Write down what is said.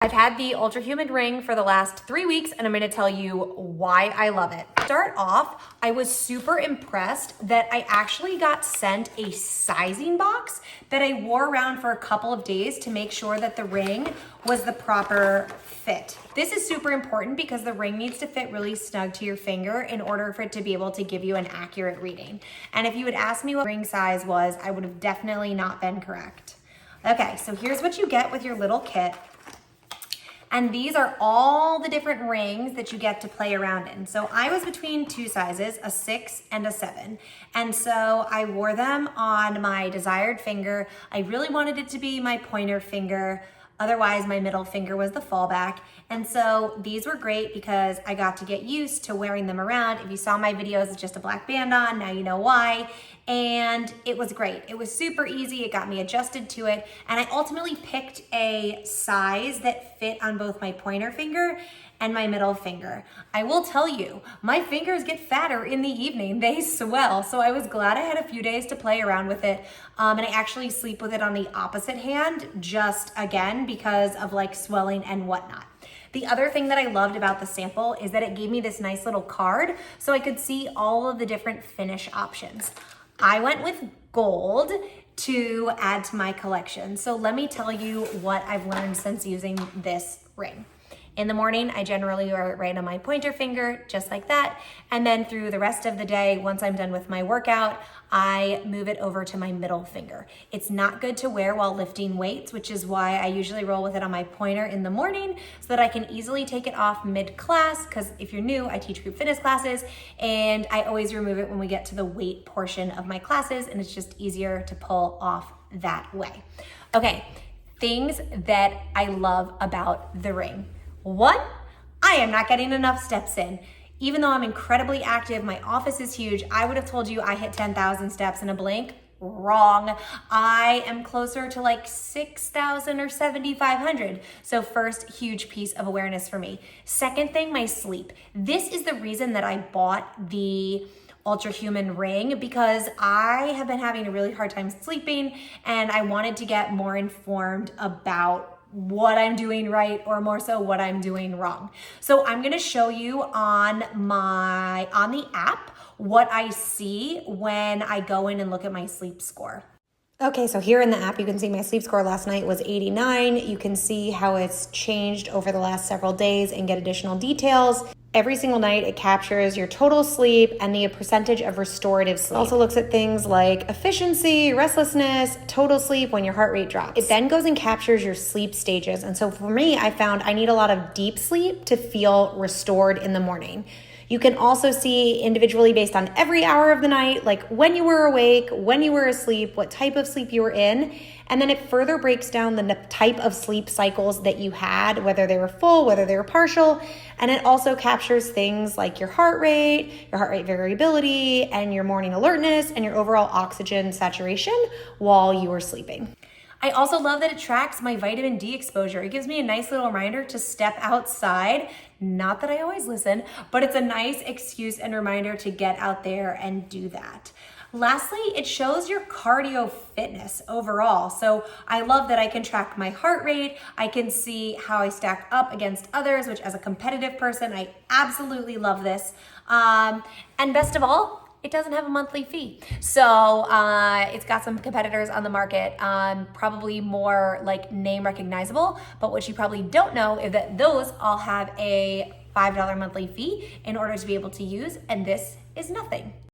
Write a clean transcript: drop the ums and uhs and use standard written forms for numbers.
I've had the Ultrahuman Ring for the last 3 weeks, and I'm gonna tell you why I love it. To start off, I was super impressed that I actually got sent a sizing box that I wore around for a couple of days to make sure that the ring was the proper fit. This is super important because the ring needs to fit really snug to your finger in order for it to be able to give you an accurate reading. And if you had asked me what ring size was, I would have definitely not been correct. Okay, so here's what you get with your little kit. And these are all the different rings that you get to play around in. So I was between two sizes, a 6 and a 7. And so I wore them on my desired finger. I really wanted it to be my pointer finger. Otherwise, my middle finger was the fallback. And so these were great because I got to get used to wearing them around. If you saw my videos, it's just a black band on, now you know why. And it was great. It was super easy. It got me adjusted to it. And I ultimately picked a size that fit on both my pointer finger and my middle finger. I will tell you, my fingers get fatter in the evening. They swell. So I was glad I had a few days to play around with it. And I actually sleep with it on the opposite hand, just again, because of like swelling and whatnot. The other thing that I loved about the sample is that it gave me this nice little card so I could see all of the different finish options. I went with gold to add to my collection. So let me tell you what I've learned since using this ring. In the morning, I generally wear it right on my pointer finger, just like that. And then through the rest of the day, once I'm done with my workout, I move it over to my middle finger. It's not good to wear while lifting weights, which is why I usually roll with it on my pointer in the morning so that I can easily take it off mid-class, because if you're new, I teach group fitness classes, and I always remove it when we get to the weight portion of my classes, and it's just easier to pull off that way. Okay, things that I love about the ring. One, I am not getting enough steps in. Even though I'm incredibly active, my office is huge, I would have told you I hit 10,000 steps in a blink. Wrong. I am closer to like 6,000 or 7,500. So first, huge piece of awareness for me. Second thing, my sleep. This is the reason that I bought the Ultrahuman Ring, because I have been having a really hard time sleeping and I wanted to get more informed about what I'm doing right, or more so what I'm doing wrong. So I'm gonna show you on the app what I see when I go in and look at my sleep score. Okay, so here in the app, you can see my sleep score last night was 89. You can see how it's changed over the last several days and get additional details. Every single night, it captures your total sleep and the percentage of restorative sleep. It also looks at things like efficiency, restlessness, total sleep when your heart rate drops. It then goes and captures your sleep stages. And so for me, I found I need a lot of deep sleep to feel restored in the morning. You can also see individually based on every hour of the night, like when you were awake, when you were asleep, what type of sleep you were in. And then it further breaks down the type of sleep cycles that you had, whether they were full, whether they were partial. And it also captures things like your heart rate variability, and your morning alertness, and your overall oxygen saturation while you were sleeping. I also love that it tracks my vitamin D exposure. It gives me a nice little reminder to step outside. Not that I always listen, but it's a nice excuse and reminder to get out there and do that. Lastly, it shows your cardio fitness overall. So I love that I can track my heart rate. I can see how I stack up against others, which as a competitive person, I absolutely love this. And best of all, it doesn't have a monthly fee. So it's got some competitors on the market, probably more like name recognizable, but what you probably don't know is that those all have a $5 monthly fee in order to be able to use, and this is nothing.